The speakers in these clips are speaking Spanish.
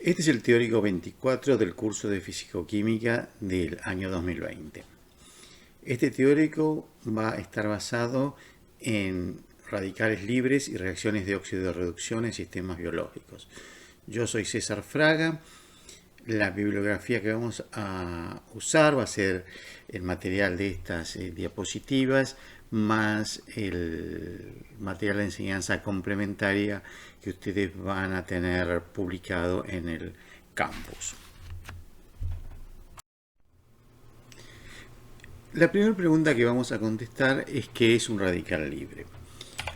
Este es el teórico 24 del curso de Físico-Química del año 2020. Este teórico va a estar basado en radicales libres y reacciones de óxido de reducción en sistemas biológicos. Yo soy César Fraga. La bibliografía que vamos a usar va a ser el material de estas diapositivas más el material de enseñanza complementaria que ustedes van a tener publicado en el campus. La primera pregunta que vamos a contestar es ¿qué es un radical libre?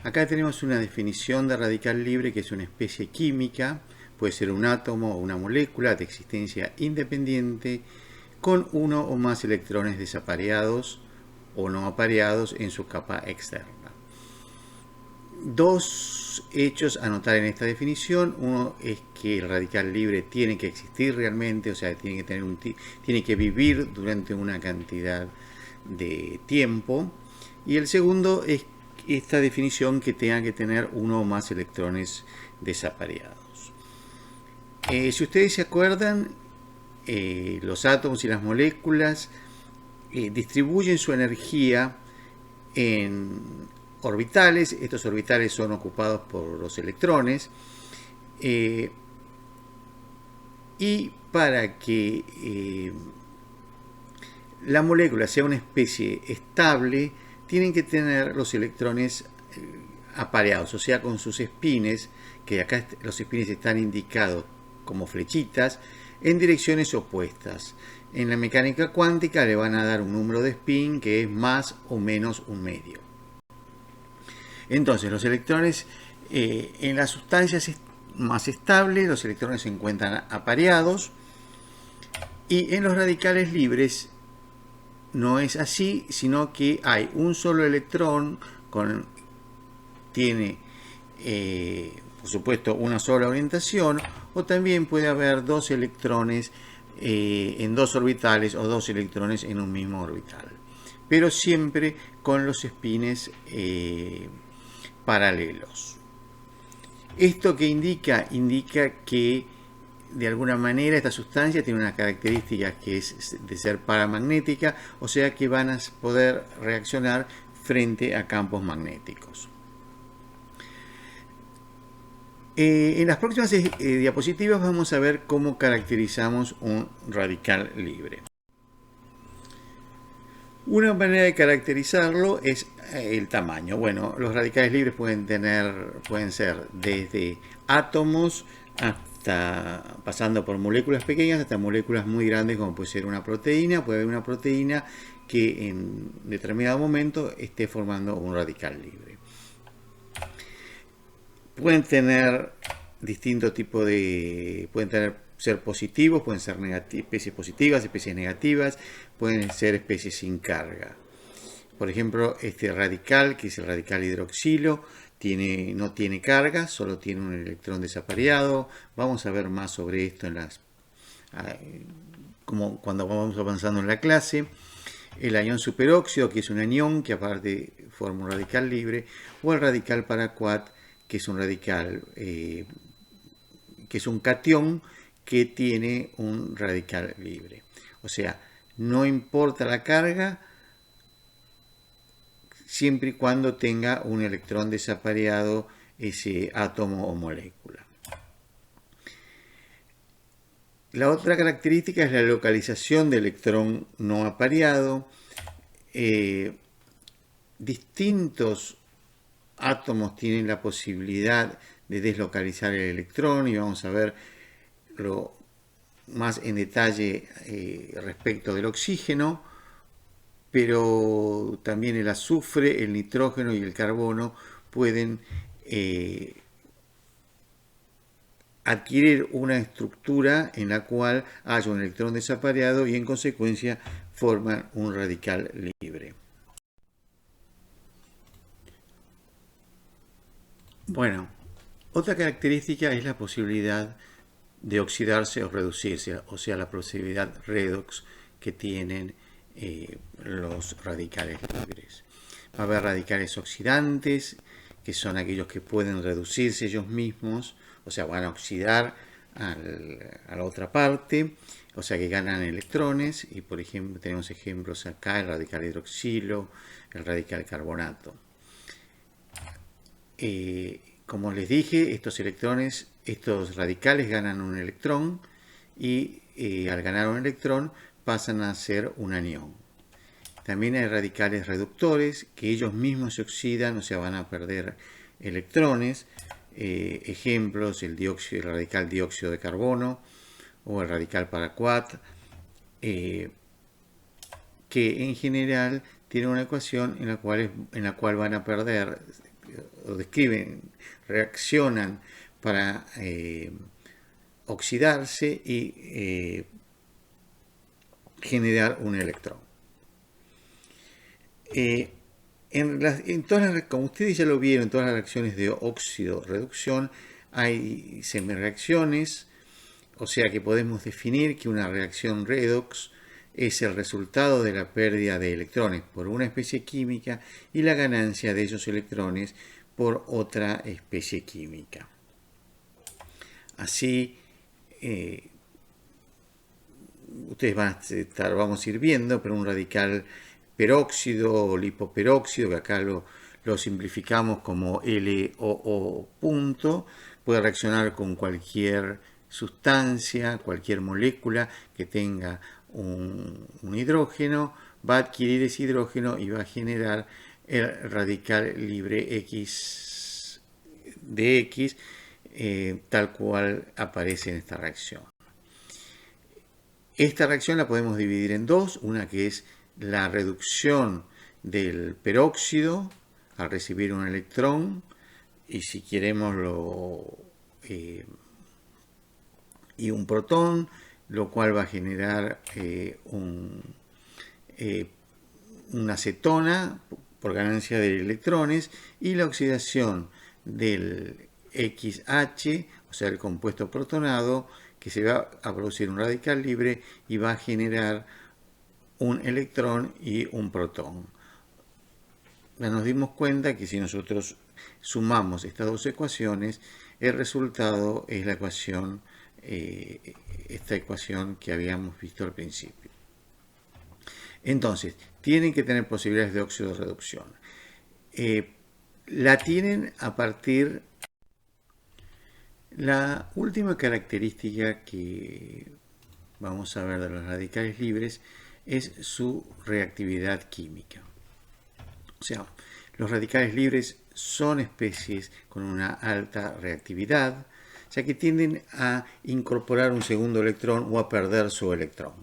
Acá tenemos una definición de radical libre que es una especie química, puede ser un átomo o una molécula de existencia independiente con uno o más electrones desapareados o no apareados en su capa externa. Dos hechos a notar en esta definición. Uno es que el radical libre tiene que existir realmente, o sea, tiene que vivir durante una cantidad de tiempo. Y el segundo es esta definición que tenga que tener uno o más electrones desapareados. Si ustedes se acuerdan, los átomos y las moléculas distribuyen su energía en orbitales. Estos orbitales son ocupados por los electrones. Y para que la molécula sea una especie estable, tienen que tener los electrones apareados, o sea, con sus espines, que acá los espines están indicados como flechitas, en direcciones opuestas. En la mecánica cuántica le van a dar un número de spin que es más o menos un medio. Entonces, los electrones en las sustancias más estables, los electrones se encuentran apareados, y en los radicales libres no es así, sino que hay un solo electrón, tiene por supuesto una sola orientación, o también puede haber dos electrones en dos orbitales o dos electrones en un mismo orbital, pero siempre con los espines paralelos. ¿Esto qué indica? Indica que de alguna manera esta sustancia tiene una característica que es de ser paramagnética, o sea que van a poder reaccionar frente a campos magnéticos. En las próximas diapositivas vamos a ver cómo caracterizamos un radical libre. Una manera de caracterizarlo es el tamaño. Bueno, los radicales libres pueden ser desde átomos hasta pasando por moléculas pequeñas hasta moléculas muy grandes, como puede ser una proteína. Puede haber una proteína que en determinado momento esté formando un radical libre. Pueden tener distintos tipos pueden ser positivos, pueden ser especies positivas, especies negativas, pueden ser especies sin carga. Por ejemplo, este radical, que es el radical hidroxilo, no tiene carga, solo tiene un electrón desapareado. Vamos a ver más sobre esto cuando vamos avanzando en la clase. El anión superóxido, que es un anión que aparte forma un radical libre, o el radical paraquat, que es un radical, que es un catión que tiene un radical libre. O sea, no importa la carga, siempre y cuando tenga un electrón desapareado ese átomo o molécula. La otra característica es la localización del electrón no apareado. Distintos átomos tienen la posibilidad de deslocalizar el electrón, y vamos a verlo más en detalle respecto del oxígeno, pero también el azufre, el nitrógeno y el carbono pueden adquirir una estructura en la cual haya un electrón desapareado y en consecuencia forman un radical libre. Bueno, otra característica es la posibilidad de oxidarse o reducirse, o sea, la posibilidad redox que tienen los radicales libres. Va a haber radicales oxidantes, que son aquellos que pueden reducirse ellos mismos, o sea, van a oxidar a la otra parte, o sea que ganan electrones, y por ejemplo tenemos ejemplos acá, el radical hidroxilo, el radical carbonato. Como les dije, estos radicales ganan un electrón y al ganar un electrón pasan a ser un anión. También hay radicales reductores que ellos mismos se oxidan, o sea, van a perder electrones. Ejemplos, el radical dióxido de carbono o el radical paraquat, que en general tienen una ecuación en la cual van a perder, o reaccionan para oxidarse y generar un electrón. Como ustedes ya lo vieron, en todas las reacciones de óxido-reducción hay semireacciones, o sea que podemos definir que una reacción redox es el resultado de la pérdida de electrones por una especie química y la ganancia de esos electrones por otra especie química. Así, ustedes vamos a ir viendo, pero un radical peróxido o lipoperóxido, que acá lo simplificamos como LOO punto, puede reaccionar con cualquier sustancia, cualquier molécula que tenga un hidrógeno, va a adquirir ese hidrógeno y va a generar el radical libre X de X, tal cual aparece en esta reacción. Esta reacción la podemos dividir en dos, una que es la reducción del peróxido al recibir un electrón, y si queremos y un protón, lo cual va a generar una acetona por ganancia de electrones, y la oxidación del XH, o sea el compuesto protonado, que se va a producir un radical libre y va a generar un electrón y un protón. Nos dimos cuenta que si nosotros sumamos estas dos ecuaciones, el resultado es la ecuación, esta ecuación que habíamos visto al principio. Entonces, tienen que tener posibilidades de óxido-reducción. La tienen a partir... La última característica que vamos a ver de los radicales libres es su reactividad química. O sea, los radicales libres son especies con una alta reactividad, ya que tienden a incorporar un segundo electrón o a perder su electrón.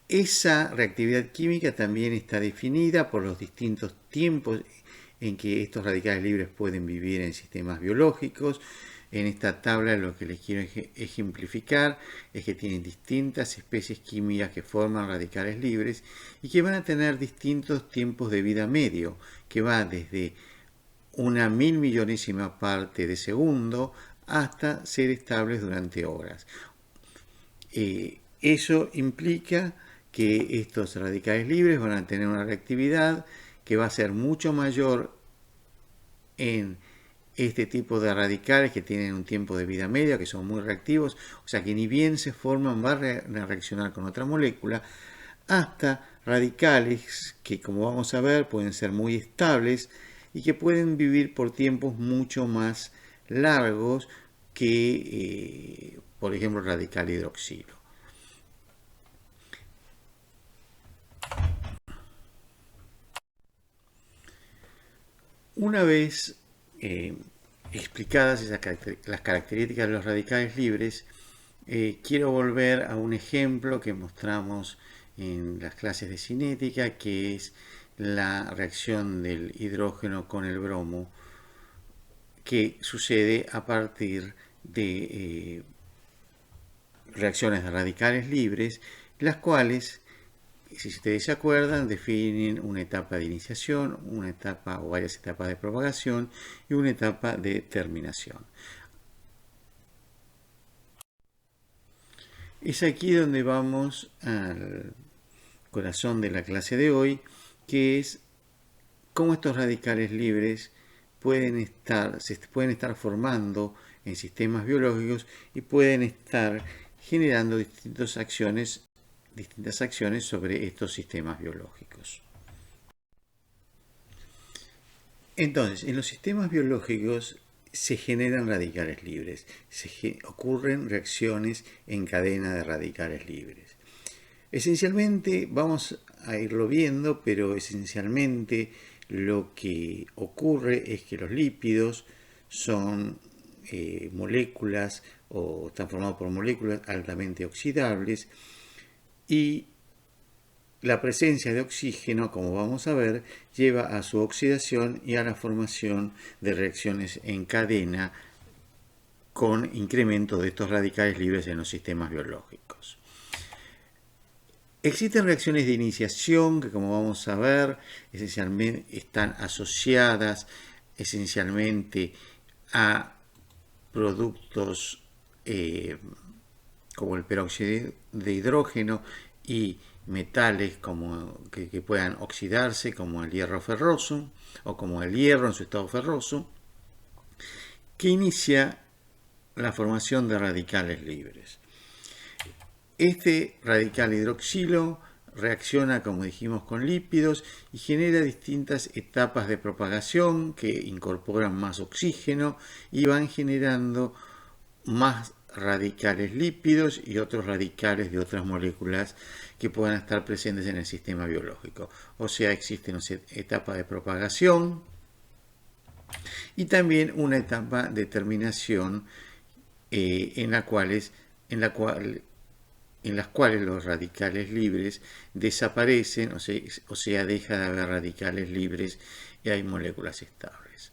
Esa reactividad química también está definida por los distintos tiempos en que estos radicales libres pueden vivir en sistemas biológicos. En esta tabla lo que les quiero ejemplificar es que tienen distintas especies químicas que forman radicales libres y que van a tener distintos tiempos de vida medio, que va desde una 1000.000.000ª parte de segundo hasta ser estables durante horas. Eso implica que estos radicales libres van a tener una reactividad que va a ser mucho mayor en este tipo de radicales que tienen un tiempo de vida media, que son muy reactivos, o sea que ni bien se forman, van a reaccionar con otra molécula, hasta radicales que, como vamos a ver, pueden ser muy estables y que pueden vivir por tiempos mucho más largos que, por ejemplo, el radical hidroxilo. Una vez explicadas las características de los radicales libres, quiero volver a un ejemplo que mostramos en las clases de cinética, que es la reacción del hidrógeno con el bromo, que sucede a partir de reacciones de radicales libres, las cuales, si ustedes se acuerdan, definen una etapa de iniciación, una etapa o varias etapas de propagación y una etapa de terminación. Es aquí donde vamos al corazón de la clase de hoy, que es cómo estos radicales libres se pueden estar formando en sistemas biológicos y pueden estar generando distintas acciones sobre estos sistemas biológicos. Entonces, en los sistemas biológicos se generan radicales libres, ocurren reacciones en cadena de radicales libres. Esencialmente, vamos a irlo viendo, pero esencialmente lo que ocurre es que los lípidos son moléculas o están formados por moléculas altamente oxidables y la presencia de oxígeno, como vamos a ver, lleva a su oxidación y a la formación de reacciones en cadena con incremento de estos radicales libres en los sistemas biológicos. Existen reacciones de iniciación que, como vamos a ver, esencialmente están asociadas esencialmente a productos como el peróxido de hidrógeno y metales que puedan oxidarse, como el hierro ferroso o como el hierro en su estado ferroso, que inicia la formación de radicales libres. Este radical hidroxilo reacciona, como dijimos, con lípidos y genera distintas etapas de propagación que incorporan más oxígeno y van generando más radicales lípidos y otros radicales de otras moléculas que puedan estar presentes en el sistema biológico. O sea, existe una etapa de propagación y también una etapa de terminación en las cuales los radicales libres desaparecen, o sea, deja de haber radicales libres y hay moléculas estables.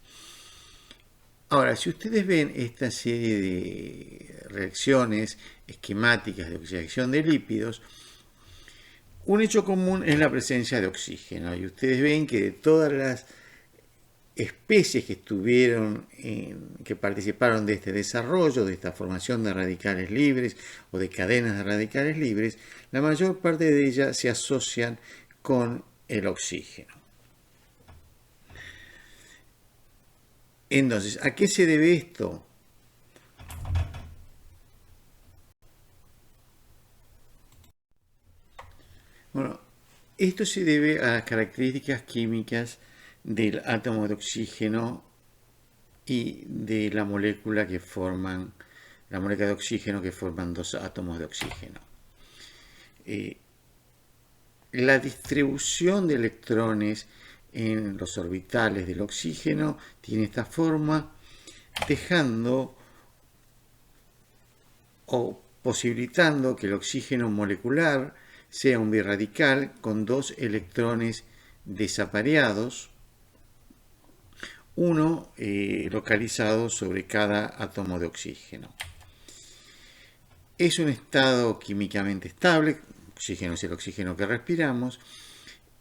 Ahora, si ustedes ven esta serie de reacciones esquemáticas de oxidación de lípidos, un hecho común es la presencia de oxígeno. Y ustedes ven que de todas las especies que que participaron de este desarrollo, de esta formación de radicales libres o de cadenas de radicales libres, la mayor parte de ellas se asocian con el oxígeno. Entonces, ¿a qué se debe esto? Bueno, esto se debe a las características químicas del átomo de oxígeno y de la molécula de oxígeno que forman dos átomos de oxígeno. La distribución de electrones en los orbitales del oxígeno tiene esta forma, dejando o posibilitando que el oxígeno molecular sea un birradical con dos electrones desapareados, uno localizado sobre cada átomo de oxígeno. Es un estado químicamente estable, oxígeno es el oxígeno que respiramos,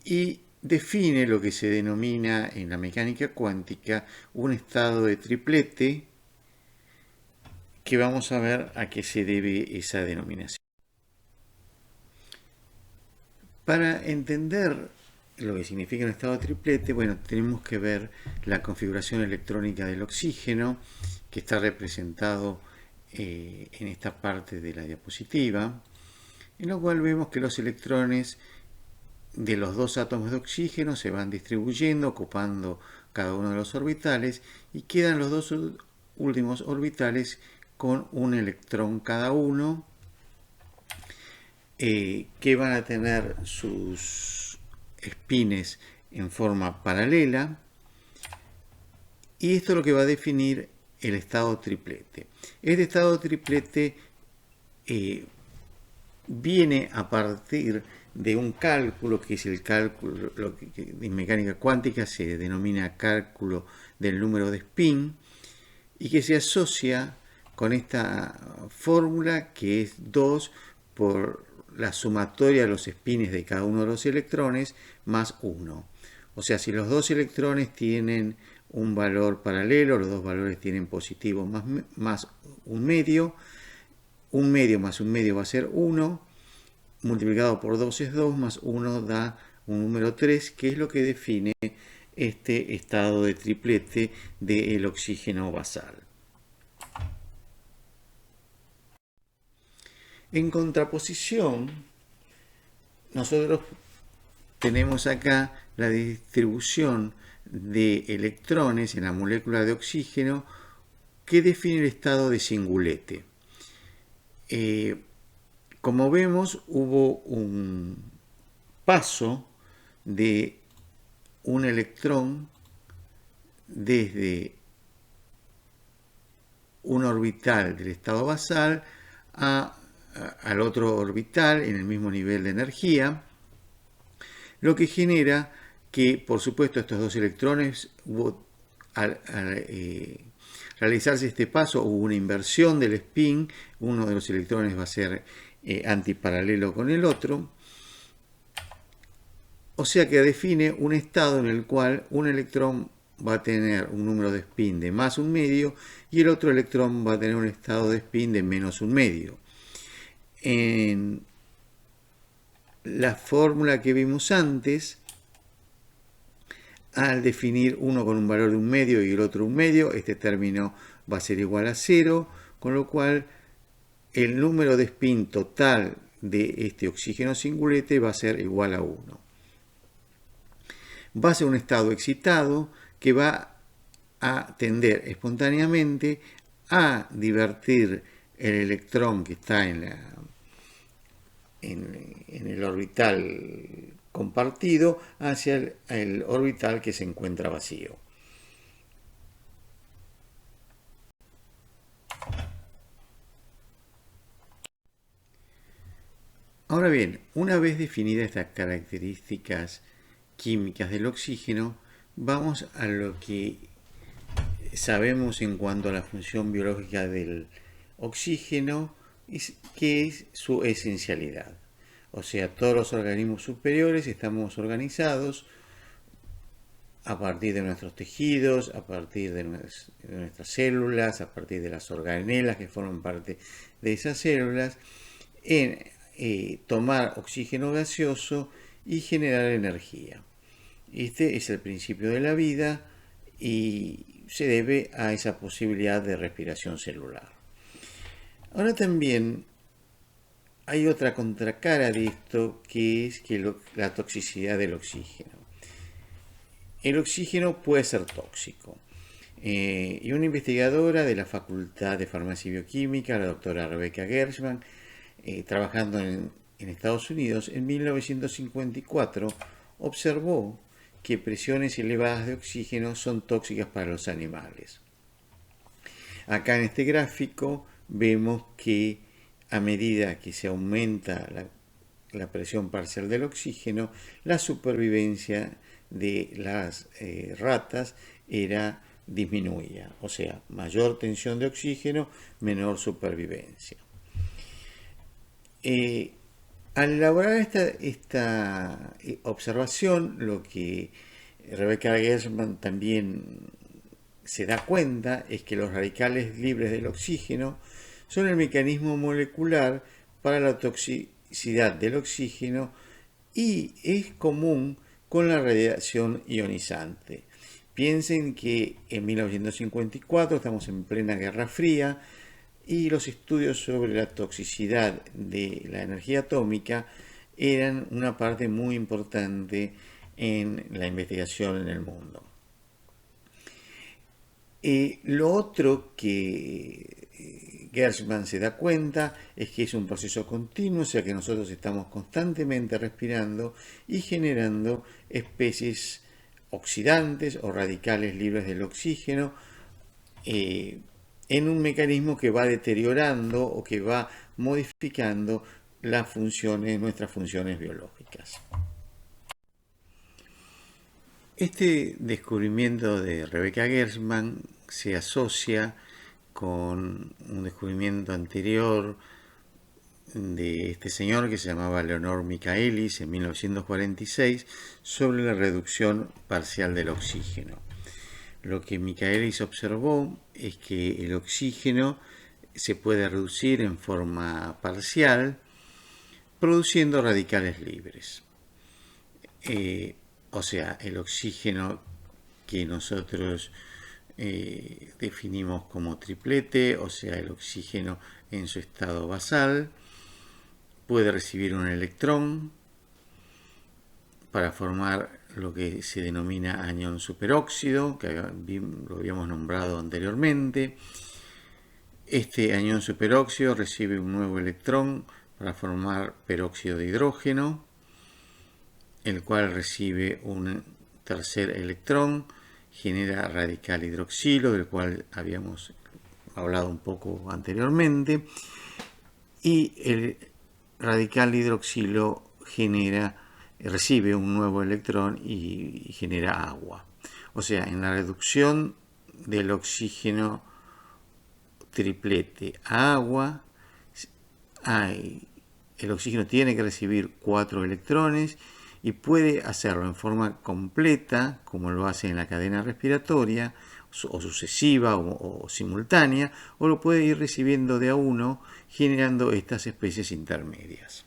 y define lo que se denomina en la mecánica cuántica un estado de triplete, que vamos a ver a qué se debe esa denominación. Para entender lo que significa un estado de triplete, bueno, tenemos que ver la configuración electrónica del oxígeno, que está representado en esta parte de la diapositiva, en lo cual vemos que los electrones de los dos átomos de oxígeno se van distribuyendo, ocupando cada uno de los orbitales, y quedan los dos últimos orbitales con un electrón cada uno, que van a tener sus espines en forma paralela, y esto es lo que va a definir el estado triplete. Este estado triplete viene a partir de un cálculo, que es el cálculo, lo que en mecánica cuántica se denomina cálculo del número de spin, y que se asocia con esta fórmula que es 2 por la sumatoria de los espines de cada uno de los electrones más 1. O sea, si los dos electrones tienen un valor paralelo, los dos valores tienen positivo más un medio más un medio va a ser 1, multiplicado por 2 es 2, más 1 da un número 3, que es lo que define este estado de triplete del oxígeno basal. En contraposición, nosotros tenemos acá la distribución de electrones en la molécula de oxígeno que define el estado de singulete. Como vemos, hubo un paso de un electrón desde un orbital del estado basal al otro orbital en el mismo nivel de energía, lo que genera que, por supuesto, estos dos electrones, al realizarse este paso, hubo una inversión del spin, uno de los electrones va a ser antiparalelo con el otro, o sea que define un estado en el cual un electrón va a tener un número de spin de más un medio y el otro electrón va a tener un estado de spin de menos un medio. En la fórmula que vimos antes, al definir uno con un valor de un medio y el otro un medio, este término va a ser igual a 0, con lo cual el número de spin total de este oxígeno singulete va a ser igual a 1. Va a ser un estado excitado que va a tender espontáneamente a divertir el electrón que está en el orbital compartido hacia el orbital que se encuentra vacío. Ahora bien, una vez definidas estas características químicas del oxígeno, vamos a lo que sabemos en cuanto a la función biológica del oxígeno, que es su esencialidad. O sea, todos los organismos superiores estamos organizados a partir de nuestros tejidos, a partir de nuestras células, a partir de las organelas que forman parte de esas células, en tomar oxígeno gaseoso y generar energía. Este es el principio de la vida y se debe a esa posibilidad de respiración celular. Ahora también hay otra contracara de esto, que es la toxicidad del oxígeno. El oxígeno puede ser tóxico. Y una investigadora de la Facultad de Farmacia y Bioquímica, la doctora Rebecca Gershman, trabajando en Estados Unidos, en 1954 observó que presiones elevadas de oxígeno son tóxicas para los animales. Acá en este gráfico vemos que a medida que se aumenta la presión parcial del oxígeno, la supervivencia de las ratas disminuía. O sea, mayor tensión de oxígeno, menor supervivencia. Al elaborar esta observación, lo que Rebecca Gershman también se da cuenta es que los radicales libres del oxígeno son el mecanismo molecular para la toxicidad del oxígeno y es común con la radiación ionizante. Piensen que en 1954 estamos en plena Guerra Fría y los estudios sobre la toxicidad de la energía atómica eran una parte muy importante en la investigación en el mundo. Lo otro que Gershman se da cuenta es que es un proceso continuo, o sea que nosotros estamos constantemente respirando y generando especies oxidantes o radicales libres del oxígeno en un mecanismo que va deteriorando o que va modificando nuestras funciones biológicas. Este descubrimiento de Rebecca Gershman se asocia con un descubrimiento anterior de este señor que se llamaba Leonor Michaelis en 1946 sobre la reducción parcial del oxígeno. Lo que Michaelis observó es que el oxígeno se puede reducir en forma parcial produciendo radicales libres. O sea, el oxígeno que nosotros definimos como triplete, o sea, el oxígeno en su estado basal. Puede recibir un electrón para formar lo que se denomina anión superóxido, que lo habíamos nombrado anteriormente. Este anión superóxido recibe un nuevo electrón para formar peróxido de hidrógeno, el cual recibe un tercer electrón, genera radical hidroxilo, del cual habíamos hablado un poco anteriormente, y el radical hidroxilo recibe un nuevo electrón y genera agua. O sea, en la reducción del oxígeno triplete a agua, el oxígeno tiene que recibir 4 electrones y puede hacerlo en forma completa, como lo hace en la cadena respiratoria, o sucesiva o simultánea, o lo puede ir recibiendo de a uno, generando estas especies intermedias.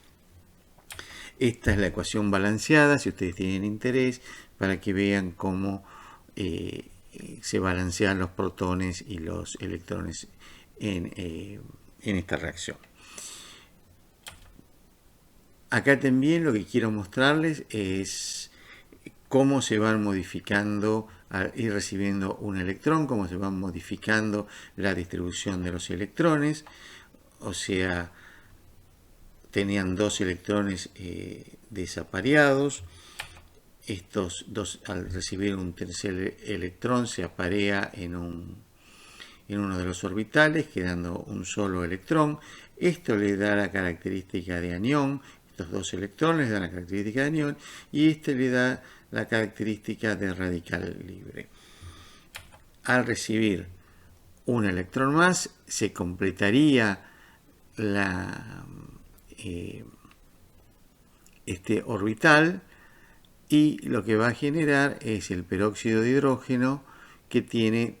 Esta es la ecuación balanceada, si ustedes tienen interés, para que vean cómo se balancean los protones y los electrones en esta reacción. Acá también lo que quiero mostrarles es cómo se van modificando al ir recibiendo un electrón, cómo se van modificando la distribución de los electrones. O sea, tenían 2 electrones desapareados. Estos dos, al recibir un tercer electrón, se aparea en uno de los orbitales, quedando un solo electrón. Esto le da la característica de anión. Estos 2 electrones le dan la característica de anión y este le da la característica de radical libre. Al recibir un electrón más, se completaría este orbital y lo que va a generar es el peróxido de hidrógeno, que tiene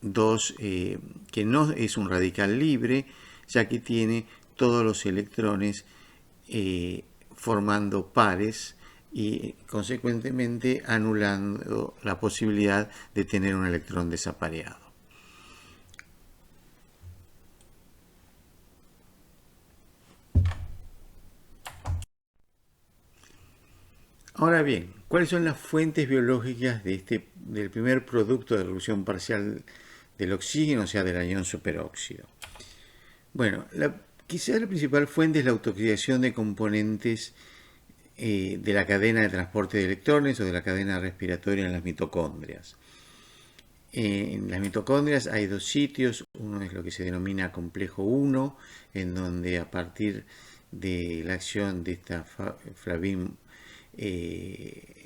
que no es un radical libre, ya que tiene todos los electrones formando pares y consecuentemente anulando la posibilidad de tener un electrón desapareado. Ahora bien, ¿cuáles son las fuentes biológicas del primer producto de reducción parcial del oxígeno, o sea, del anión superóxido? Bueno, quizás la principal fuente es la autooxidación de componentes de la cadena de transporte de electrones o de la cadena respiratoria en las mitocondrias. En las mitocondrias hay 2 sitios, uno es lo que se denomina complejo 1, en donde a partir de la acción de esta flavin de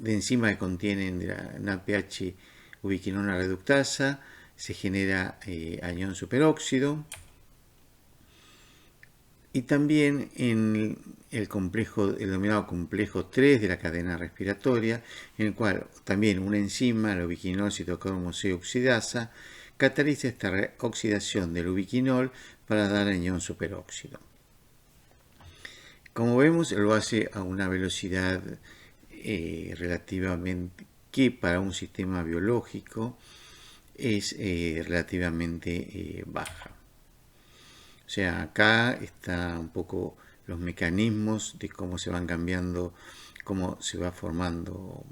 enzima que contienen de la NADPH ubiquinona reductasa, se genera anión superóxido. Y también en el denominado complejo 3 de la cadena respiratoria, en el cual también una enzima, la ubiquinol citocromo C oxidasa, cataliza esta oxidación del ubiquinol para dar anión superóxido. Como vemos, lo hace a una velocidad relativamente, que para un sistema biológico es relativamente baja. O sea, acá está un poco los mecanismos de cómo se van cambiando, cómo se va formando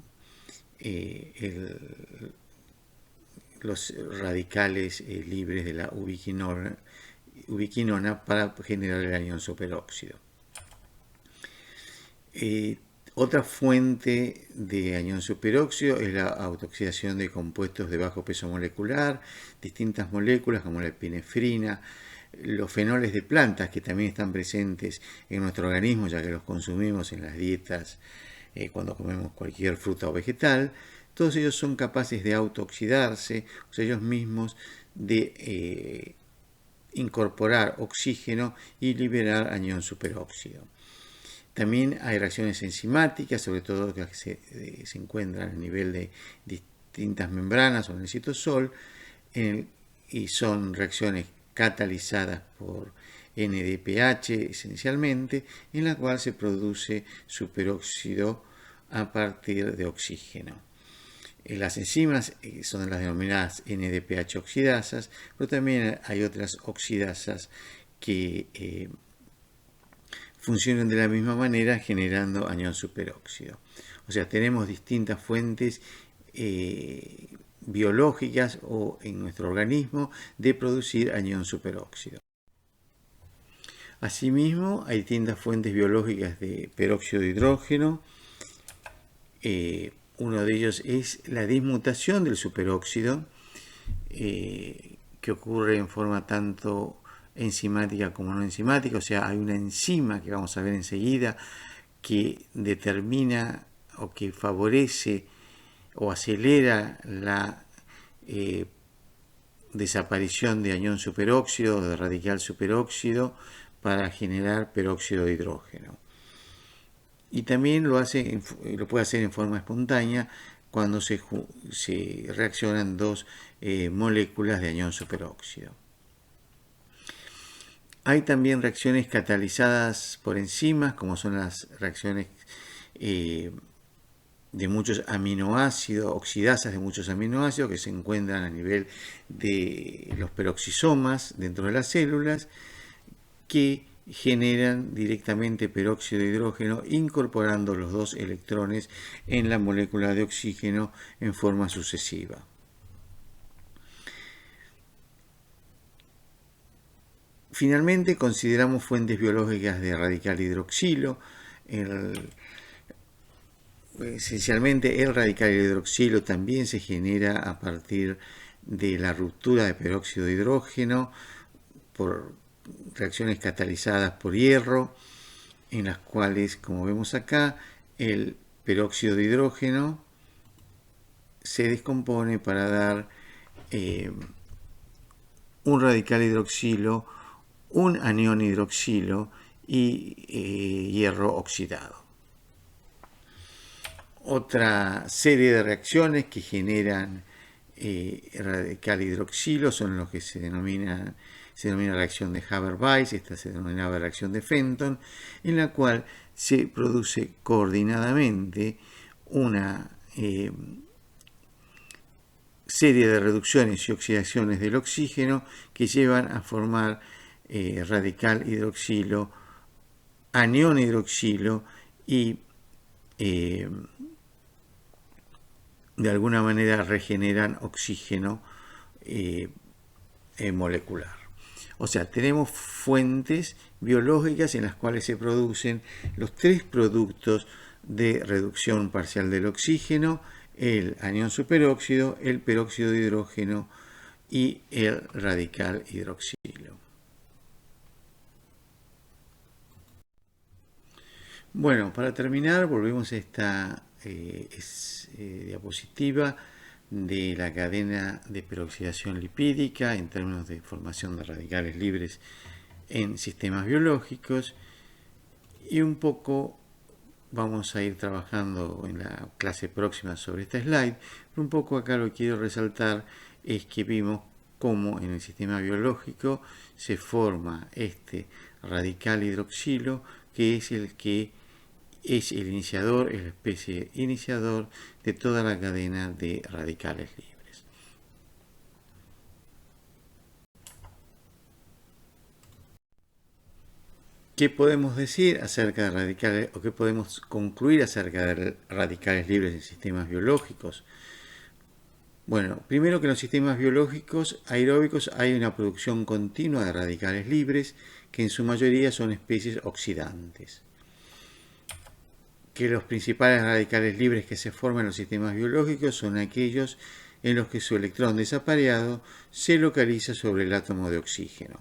los radicales libres de la ubiquinona para generar el anión superóxido. Otra fuente de anión superóxido es la autooxidación de compuestos de bajo peso molecular, distintas moléculas como la epinefrina, los fenoles de plantas que también están presentes en nuestro organismo, ya que los consumimos en las dietas cuando comemos cualquier fruta o vegetal. Todos ellos son capaces de autooxidarse, o sea, ellos mismos de incorporar oxígeno y liberar anión superóxido. También hay reacciones enzimáticas, sobre todo que se encuentran a nivel de distintas membranas o en el citosol, y son reacciones catalizadas por NADPH esencialmente, en la cual se produce superóxido a partir de oxígeno. Las enzimas son las denominadas NADPH oxidasas, pero también hay otras oxidasas que funcionan de la misma manera generando anión superóxido. O sea, tenemos distintas fuentes biológicas o en nuestro organismo de producir anión superóxido. Asimismo, hay distintas fuentes biológicas de peróxido de hidrógeno. Uno de ellos es la dismutación del superóxido, que ocurre en forma tanto enzimática como no enzimática. O sea, hay una enzima que vamos a ver enseguida que determina o que favorece o acelera la desaparición de anión superóxido o de radical superóxido para generar peróxido de hidrógeno. Y también lo puede hacer en forma espontánea cuando se reaccionan dos moléculas de anión superóxido. Hay también reacciones catalizadas por enzimas, como son las reacciones de muchos aminoácidos, oxidasas de muchos aminoácidos que se encuentran a nivel de los peroxisomas dentro de las células, que generan directamente peróxido de hidrógeno incorporando los dos electrones en la molécula de oxígeno en forma sucesiva. Finalmente, consideramos fuentes biológicas de radical hidroxilo. Esencialmente, el radical hidroxilo también se genera a partir de la ruptura de peróxido de hidrógeno por reacciones catalizadas por hierro, en las cuales, como vemos acá, el peróxido de hidrógeno se descompone para dar un radical hidroxilo, un anión hidroxilo y hierro oxidado. Otra serie de reacciones que generan radical hidroxilo son los que se denomina reacción de Haber-Weiss. Esta se denominaba reacción de Fenton, en la cual se produce coordinadamente una serie de reducciones y oxidaciones del oxígeno que llevan a formar radical hidroxilo, anión hidroxilo y de alguna manera regeneran oxígeno molecular. O sea, tenemos fuentes biológicas en las cuales se producen los tres productos de reducción parcial del oxígeno: el anión superóxido, el peróxido de hidrógeno y el radical hidroxilo. Bueno, para terminar, volvemos a esta diapositiva de la cadena de peroxidación lipídica en términos de formación de radicales libres en sistemas biológicos, y un poco vamos a ir trabajando en la clase próxima sobre esta slide, pero un poco acá lo que quiero resaltar es que vimos cómo en el sistema biológico se forma este radical hidroxilo, que es el que es el iniciador, es la especie iniciador de toda la cadena de radicales libres. ¿Qué podemos decir acerca de radicales, o qué podemos concluir acerca de radicales libres en sistemas biológicos? Bueno, primero que en los sistemas biológicos aeróbicos hay una producción continua de radicales libres, que en su mayoría son especies oxidantes. Que los principales radicales libres que se forman en los sistemas biológicos son aquellos en los que su electrón desapareado se localiza sobre el átomo de oxígeno.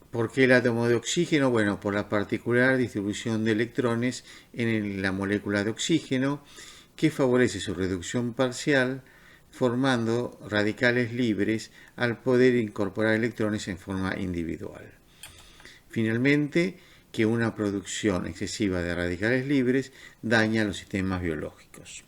¿Por qué el átomo de oxígeno? Bueno, por la particular distribución de electrones en la molécula de oxígeno, que favorece su reducción parcial, formando radicales libres al poder incorporar electrones en forma individual. Finalmente, que una producción excesiva de radicales libres daña los sistemas biológicos.